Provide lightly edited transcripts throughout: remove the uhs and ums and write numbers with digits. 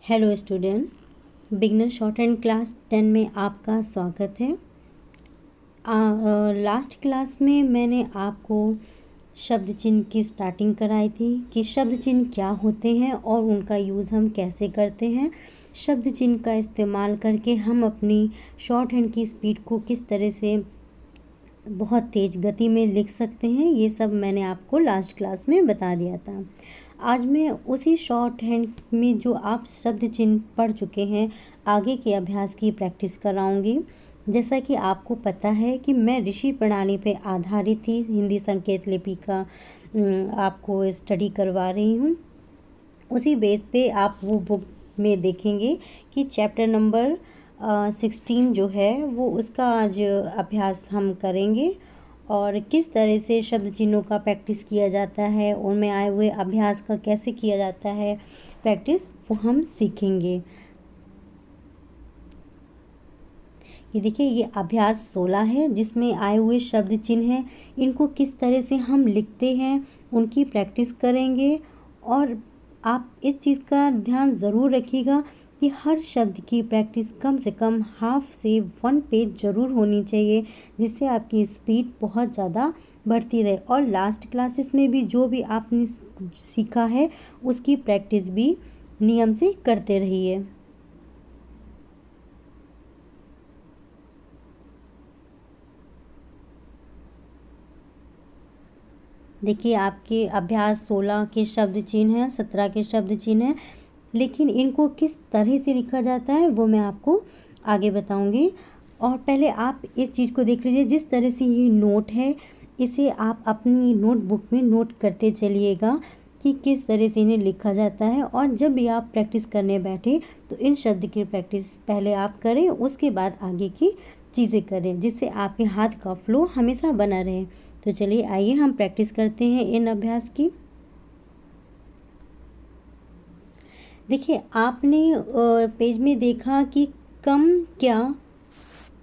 Hello student, beginner short hand class 10 में आपका स्वागत है। लास्ट क्लास में मैंने आपको शब्द चिन्ह की स्टार्टिंग कराई थी कि शब्द चिन्ह क्या होते हैं और उनका यूज़ हम कैसे करते हैं। शब्द चिन्ह का इस्तेमाल करके हम अपनी शॉर्ट हैंड की स्पीड को किस तरह से बहुत तेज़ गति में लिख सकते हैं, ये सब मैंने आपको लास्ट क्लास में बता दिया था। आज मैं उसी शॉर्ट हैंड में जो आप शब्द चिन्ह पढ़ चुके हैं आगे के अभ्यास की प्रैक्टिस कराऊंगी। जैसा कि आपको पता है कि मैं ऋषि प्रणाली पे आधारित ही हिंदी संकेत लिपि का आपको स्टडी करवा रही हूँ। उसी बेस पे आप वो बुक में देखेंगे कि चैप्टर नंबर 16 जो है वो उसका आज अभ्यास हम करेंगे और किस तरह से शब्द चिन्हों का प्रैक्टिस किया जाता है, उनमें आए हुए अभ्यास का कैसे किया जाता है प्रैक्टिस, वो हम सीखेंगे। ये देखिए, ये अभ्यास 16 है जिसमें आए हुए शब्द चिन्ह हैं, इनको किस तरह से हम लिखते हैं उनकी प्रैक्टिस करेंगे। और आप इस चीज़ का ध्यान ज़रूर रखिएगा कि हर शब्द की प्रैक्टिस कम से कम हाफ से 1 पेज ज़रूर होनी चाहिए, जिससे आपकी स्पीड बहुत ज़्यादा बढ़ती रहे। और लास्ट क्लासेस में भी जो भी आपने सीखा है उसकी प्रैक्टिस भी नियम से करते रहिए। देखिए, आपके अभ्यास 16 के शब्द चिन्ह हैं, 17 के शब्द चिन्ह हैं, लेकिन इनको किस तरह से लिखा जाता है वो मैं आपको आगे बताऊंगी। और पहले आप इस चीज़ को देख लीजिए, जिस तरह से ये नोट है इसे आप अपनी नोटबुक में नोट करते चलिएगा कि किस तरह से इन्हें लिखा जाता है। और जब भी आप प्रैक्टिस करने बैठे तो इन शब्द की प्रैक्टिस पहले आप करें, उसके बाद आगे की चीज़ें करें, जिससे आपके हाथ का फ्लो हमेशा बना रहे। तो चलिए आइए हम प्रैक्टिस करते हैं इन अभ्यास की। देखिए, आपने पेज में देखा कि कम क्या,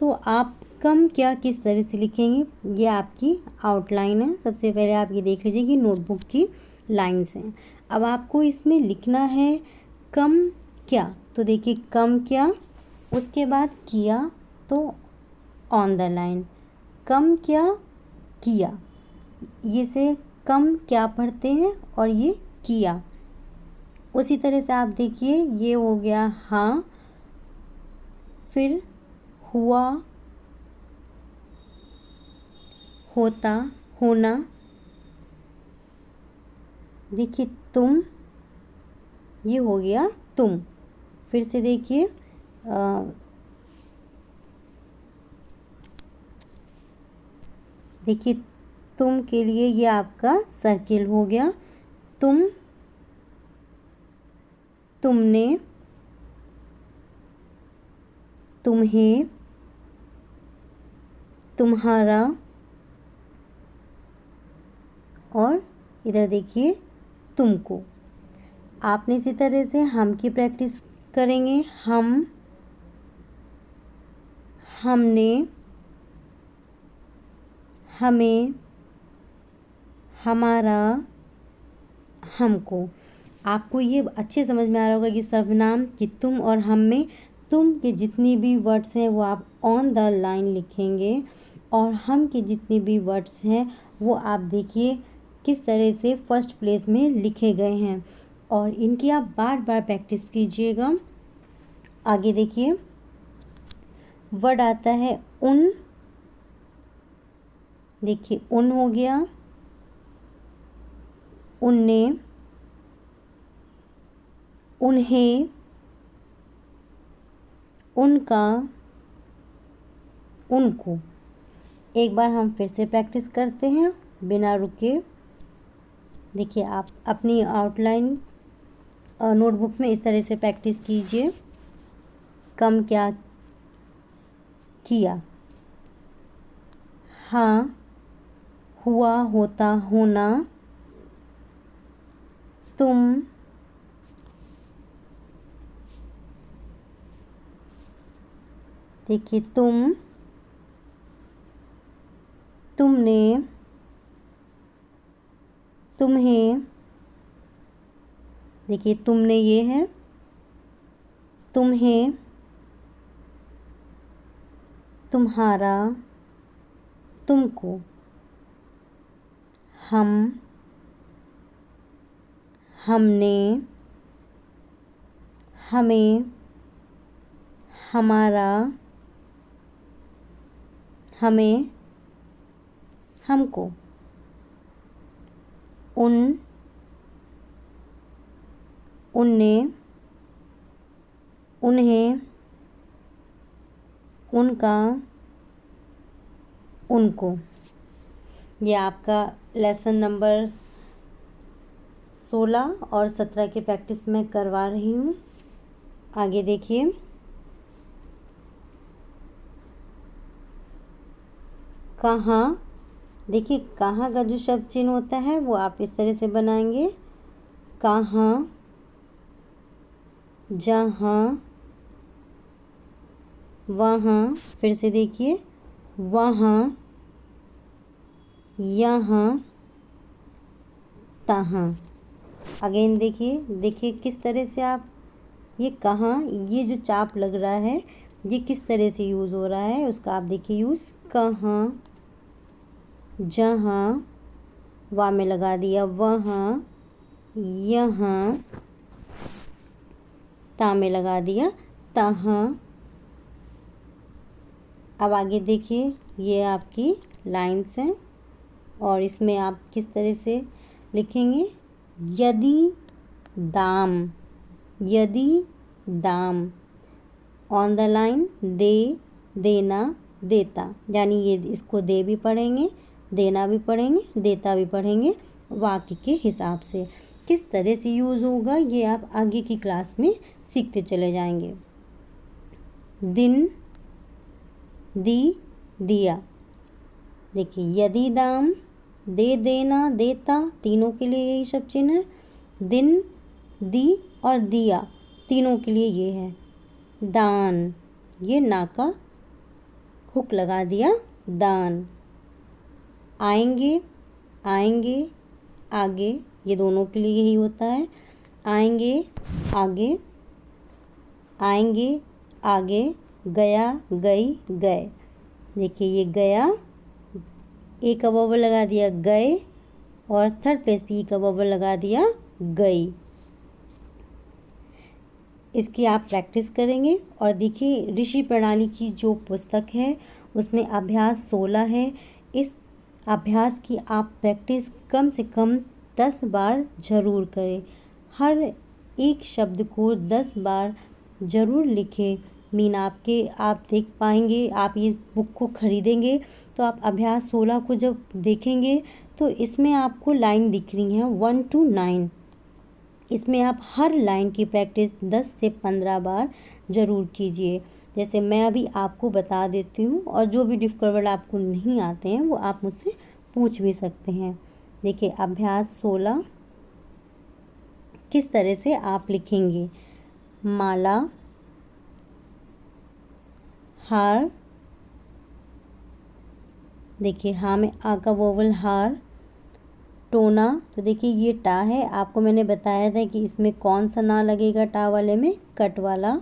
तो आप कम क्या किस तरह से लिखेंगे, ये आपकी आउटलाइन है। सबसे पहले आप ये देख लीजिए कि नोटबुक की लाइंस हैं। अब आपको इसमें लिखना है कम क्या, तो देखिए कम क्या, उसके बाद किया, तो ऑन द लाइन कम क्या किया, ये से कम क्या पढ़ते हैं और ये किया। उसी तरह से आप देखिए, ये हो गया हाँ, फिर हुआ, होता, होना, देखिए तुम, ये हो गया तुम। फिर से देखिए देखिए तुम के लिए ये आपका सर्किल हो गया। तुम, तुमने, तुम्हें, तुम्हारा, और इधर देखिए तुमको। आपने इसी तरह से हम की प्रैक्टिस करेंगे। हम, हमने, हमें, हमारा, हमको। आपको ये अच्छे समझ में आ रहा होगा कि सर्वनाम कि तुम और हम में तुम के जितनी भी वर्ड्स हैं वो आप ऑन द लाइन लिखेंगे, और हम के जितने भी वर्ड्स हैं वो आप देखिए किस तरह से फर्स्ट प्लेस में लिखे गए हैं, और इनकी आप बार बार प्रैक्टिस कीजिएगा। आगे देखिए, वर्ड आता है उन, देखिए उन हो गया, उनने, उन्हें, उनका, उनको। एक बार हम फिर से प्रैक्टिस करते हैं बिना रुके। देखिए, आप अपनी आउटलाइन नोटबुक में इस तरह से प्रैक्टिस कीजिए। कम क्या किया, हाँ, हुआ, होता, होना, तुम, देखिए तुम, तुमने, तुम्हें, देखिए तुमने ये है, तुम्हें, तुम्हारा, तुमको, हम, हमने, हमें, हमारा, हमें, हमको, उन, उनने, उन्हें, उनका, उनको। ये आपका लेसन नंबर 16 और 17 की प्रैक्टिस मैं करवा रही हूँ। आगे देखिए, कहाँ। देखिए कहाँ का जो शब्द चिन्ह होता है वो आप इस तरह से बनाएंगे, कहाँ, जहाँ, वहाँ। फिर से देखिए, वहाँ, यहाँ, तहाँ। अगेन देखिए, देखिए किस तरह से आप ये कहाँ, ये जो चाप लग रहा है ये किस तरह से यूज़ हो रहा है उसका आप देखिए यूज़। कहाँ, जहाँ, वहाँ में लगा दिया वहाँ, यहाँ, ता में लगा दिया तहाँ। अब आगे देखिए, ये आपकी लाइन्स हैं और इसमें आप किस तरह से लिखेंगे। यदि दाम, यदि दाम, ऑन द लाइन दे, देना, देता, यानी ये इसको दे भी पढ़ेंगे, देना भी पढ़ेंगे, देता भी पढ़ेंगे, वाक्य के हिसाब से किस तरह से यूज़ होगा ये आप आगे की क्लास में सीखते चले जाएंगे। दिन, दी, दिया। देखिए यदि दाम, दे, देना, देता, तीनों के लिए यही शब्द चिन्ह है। दिन, दी और दिया तीनों के लिए ये है। दान, ये ना का हुक लगा दिया, दान। आएंगे, आएंगे, आगे, ये दोनों के लिए यही होता है। आएंगे, आगे, आएंगे, आगे, गया, गई, गए। देखिए ये गया, ए का बबल लगा दिया गए और थर्ड प्लेस पे ई का बबल लगा दिया गई। इसकी आप प्रैक्टिस करेंगे और देखिए ऋषि प्रणाली की जो पुस्तक है उसमें अभ्यास 16 है। इस अभ्यास की आप प्रैक्टिस कम से कम 10 बार ज़रूर करें। हर एक शब्द को 10 बार ज़रूर लिखें। मीन आपके आप देख पाएंगे, आप ये बुक को ख़रीदेंगे तो आप अभ्यास 16 को जब देखेंगे तो इसमें आपको लाइन दिख रही हैं 1 to 9। इसमें आप हर लाइन की प्रैक्टिस 10 से 15 बार ज़रूर कीजिए। जैसे मैं अभी आपको बता देती हूँ और जो भी डिफ़िकल्ट वर्ड आपको नहीं आते हैं वो आप मुझसे पूछ भी सकते हैं। देखिए अभ्यास 16 किस तरह से आप लिखेंगे। माला, हार, देखिए हाँ में आ का वोवल हार। टोना, तो देखिए ये टा है, आपको मैंने बताया था कि इसमें कौन सा ना लगेगा टा वाले में, कट वाला।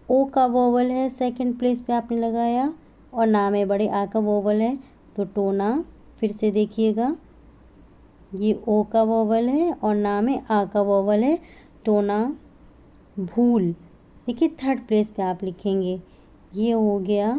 ओ का वोवल है, सेकंड प्लेस पे आपने लगाया और ना में बड़े आ का वोवल है तो टोना। फिर से देखिएगा ये ओ का वोवल है और ना में आ का वोवल है, टोना। भूल, देखिए थर्ड प्लेस पे आप लिखेंगे। ये हो गया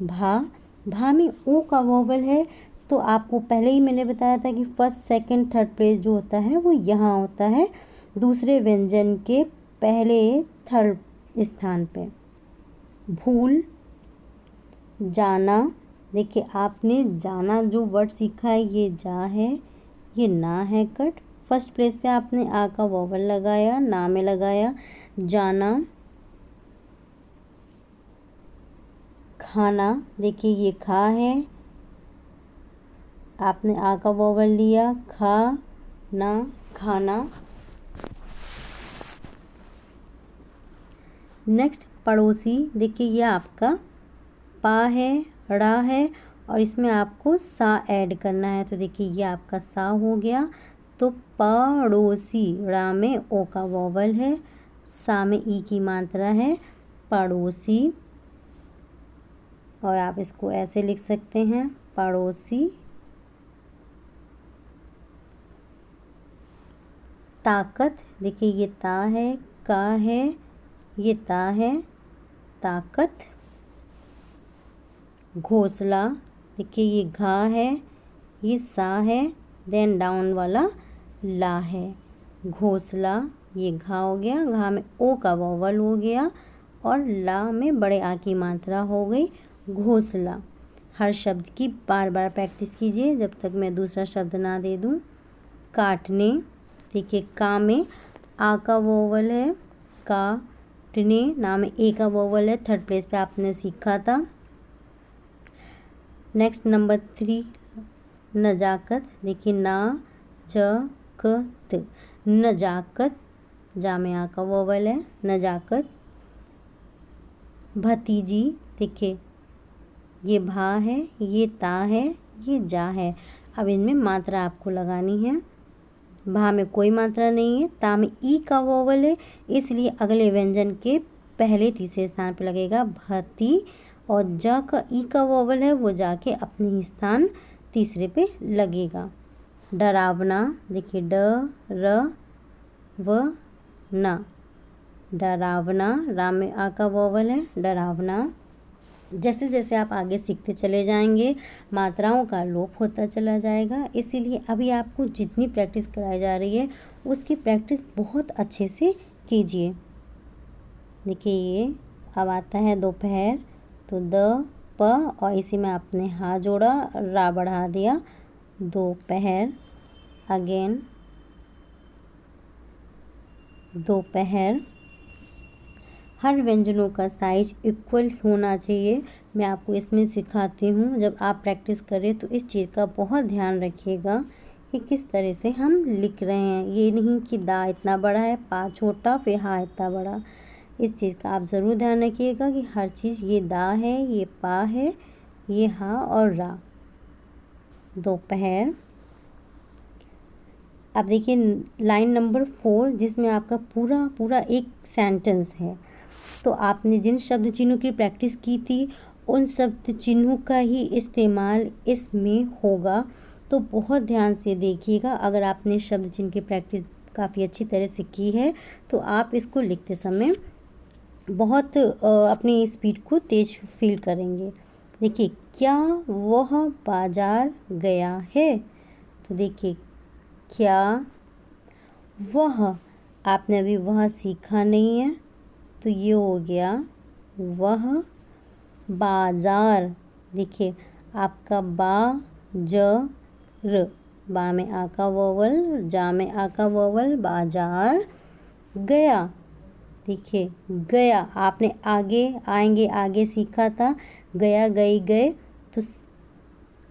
भा, भा में ओ का वोवल है तो आपको पहले ही मैंने बताया था कि फर्स्ट सेकंड थर्ड प्लेस जो होता है वो यहाँ होता है, दूसरे व्यंजन के पहले थर्ड स्थान पे। भूल, जाना, देखिए आपने जाना जो वर्ड सीखा है ये जा है, ये ना है कट। फर्स्ट प्लेस पे आपने आ का वोवल लगाया, ना में लगाया, जाना। खाना, देखिए ये खा है, आपने आ का वोवल लिया, खा ना, खाना। नेक्स्ट पड़ोसी, देखिए ये आपका पा है, ड़ा है और इसमें आपको सा ऐड करना है तो देखिए ये आपका सा हो गया। तो पड़ोसी, ड़ा में ओ का वोवल है, सा में ई की मात्रा है, पड़ोसी, और आप इसको ऐसे लिख सकते हैं, पड़ोसी। ताकत, देखिए ये ता है, का है, ये ता है, ताकत। घोंसला, देखिए ये घा है, ये सा है, देन डाउन वाला ला है। घोंसला, ये घा हो गया, घा में ओ का वोवल हो गया और ला में बड़े आ की मात्रा हो गई, घोंसला। हर शब्द की बार बार प्रैक्टिस कीजिए जब तक मैं दूसरा शब्द ना दे दूं। काटने, देखिए का में आ का वोवल है, काटने, ना में ए का वोवल है, थर्ड प्लेस पे आपने सीखा था। नेक्स्ट नंबर 3, नजाकत, देखिए ना ज क त, नजाकत, जा में आ का वोवल है, नजाकत। भतीजी, देखिए ये भा है, ये ता है, ये जा है। अब इनमें मात्रा आपको लगानी है। भा में कोई मात्रा नहीं है, ता में ई का वोवल है, इसलिए अगले व्यंजन के पहले तीसरे स्थान पर लगेगा भती, और ज का ई का वोवल है, वो जाके अपने ही स्थान तीसरे पे लगेगा। डरावना, देखिए ड र व ना, डरावना, रा में आ का वोवल है, डरावना। जैसे जैसे आप आगे सीखते चले जाएंगे मात्राओं का लोप होता चला जाएगा, इसीलिए अभी आपको जितनी प्रैक्टिस कराई जा रही है उसकी प्रैक्टिस बहुत अच्छे से कीजिए। देखिए ये अब आता है दोपहर, तो द प और इसी में आपने हा जोड़ा, रा बढ़ा दिया, दोपहर। अगेन दोपहर। हर व्यंजनों का साइज इक्वल होना चाहिए, मैं आपको इसमें सिखाती हूँ। जब आप प्रैक्टिस करें तो इस चीज़ का बहुत ध्यान रखिएगा कि किस तरह से हम लिख रहे हैं। ये नहीं कि दा इतना बड़ा है, पा छोटा, फिर हा इतना बड़ा। इस चीज़ का आप ज़रूर ध्यान रखिएगा कि हर चीज़, ये दा है, ये पा है, ये हा और रा। दोपहर। अब देखिए लाइन नंबर 4, जिसमें आपका पूरा पूरा एक सेंटेंस है। तो आपने जिन शब्द चिन्हों की प्रैक्टिस की थी उन शब्द चिन्हों का ही इस्तेमाल इसमें होगा, तो बहुत ध्यान से देखिएगा। अगर आपने शब्द चिन्ह की प्रैक्टिस काफ़ी अच्छी तरह से की है तो आप इसको लिखते समय बहुत अपनी स्पीड को तेज फील करेंगे। देखिए क्या वह बाजार गया है, तो देखिए क्या वह, आपने अभी वह सीखा नहीं है, तो ये हो गया वह। बाजार, देखिए आपका बा ज र, बा में आ का वोवल, जा में आ का वोवल, बाजार। गया, देखिए गया, आपने आगे आएंगे आगे सीखा था, गया गई गए, तो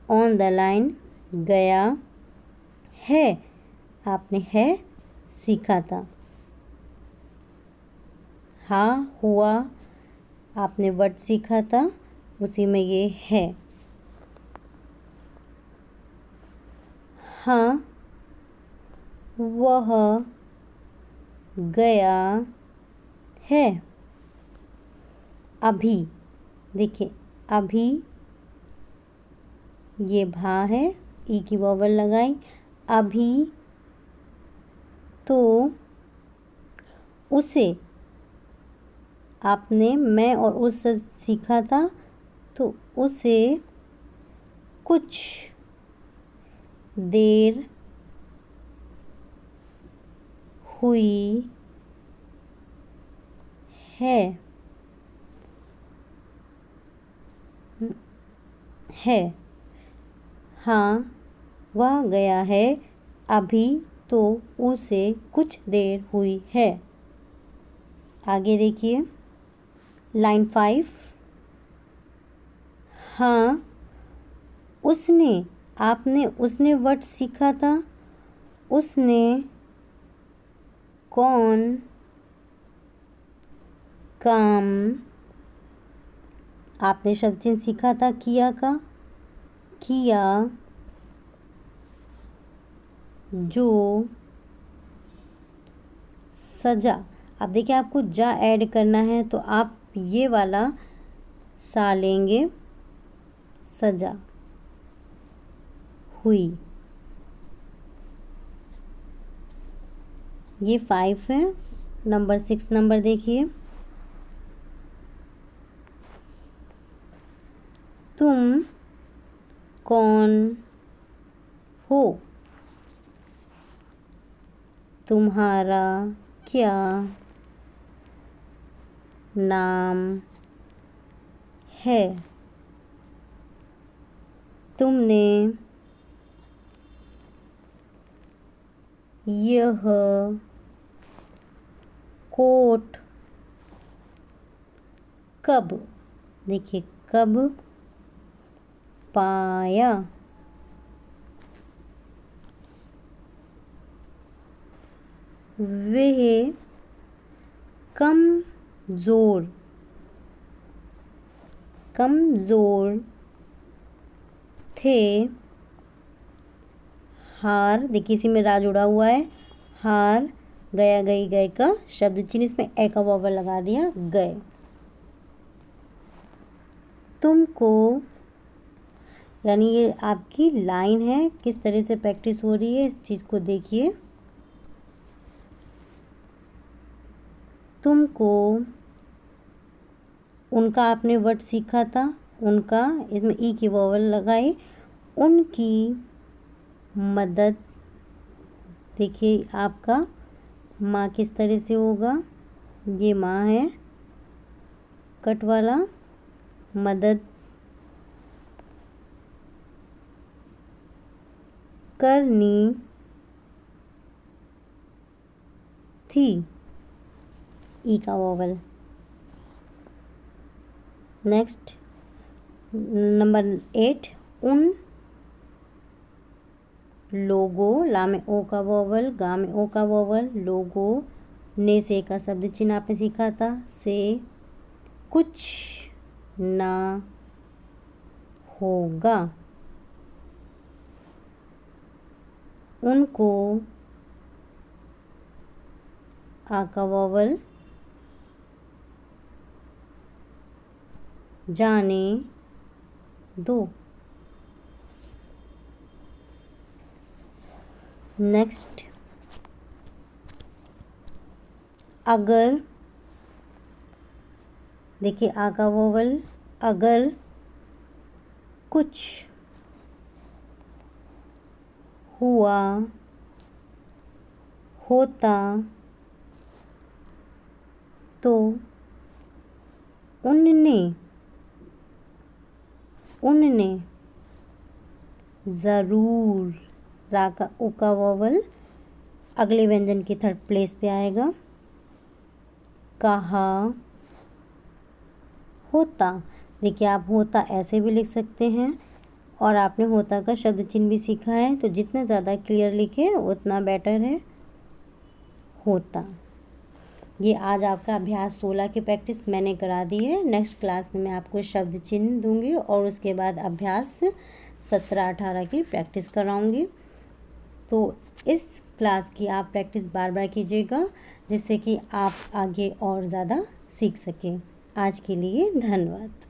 ऑन द लाइन गया है, आपने है सीखा था। हाँ हुआ, आपने वर्ड सीखा था, उसी में ये है। हाँ वह गया है। अभी, देखिए अभी ये भा है, ई की वोवल लगाई, अभी तो उसे, आपने मैं और उस सीखा था, तो उसे कुछ देर हुई है, हाँ वह गया है, अभी तो उसे कुछ देर हुई है। आगे देखिए लाइन 5, हाँ उसने, आपने उसने वर्ड सीखा था, उसने कौन काम, आपने शब्द चिन्ह सीखा था किया का, किया जो सजा, अब देखिए आपको जा ऐड करना है तो आप ये वाला सा लेंगे, सजा हुई। ये 5 है। नंबर 6 नंबर देखिए, तुम कौन हो, तुम्हारा क्या नाम है, तुमने यह कोट कब, देखिए कब पाया, वह कमज़ोर थे, हार, देखिए इसी में रा जुड़ा हुआ है, हार गया गई गए का शब्द चिन्ह, इसमें ए का वॉवल लगा दिया, गए। तुमको, यानी ये आपकी लाइन है, किस तरह से प्रैक्टिस हो रही है इस चीज़ को देखिए। तुमको, उनका आपने वर्ड सीखा था, उनका, इसमें ई की वॉवल लगाई, उनकी मदद, देखिए आपका माँ किस तरह से होगा, ये माँ है कट वाला, मदद करनी थी, ई का वॉवल। नेक्स्ट नंबर 8, उन लोगों, ला में ओ का वॉवल, गा में ओ का वॉवल, लोगों ने से का शब्द चिन्ह आपने सीखा था, से कुछ ना होगा, उनको आ का वॉवल, जाने दो। नेक्स्ट, अगर, देखिए आ का वोवल, अगर कुछ हुआ होता तो उनने ज़रूर, रा का उ का वोवल अगले व्यंजन के थर्ड प्लेस पे आएगा, कहा होता। देखिए आप होता ऐसे भी लिख सकते हैं, और आपने होता का शब्द चिन्ह भी सीखा है, तो जितना ज़्यादा क्लियर लिखे उतना बेटर है। होता, ये आज आपका अभ्यास 16 की प्रैक्टिस मैंने करा दी है। नेक्स्ट क्लास में मैं आपको शब्द चिन्ह दूंगी और उसके बाद अभ्यास 17-18 की प्रैक्टिस कराऊंगी। तो इस क्लास की आप प्रैक्टिस बार बार कीजिएगा, जिससे कि आप आगे और ज़्यादा सीख सकें। आज के लिए धन्यवाद।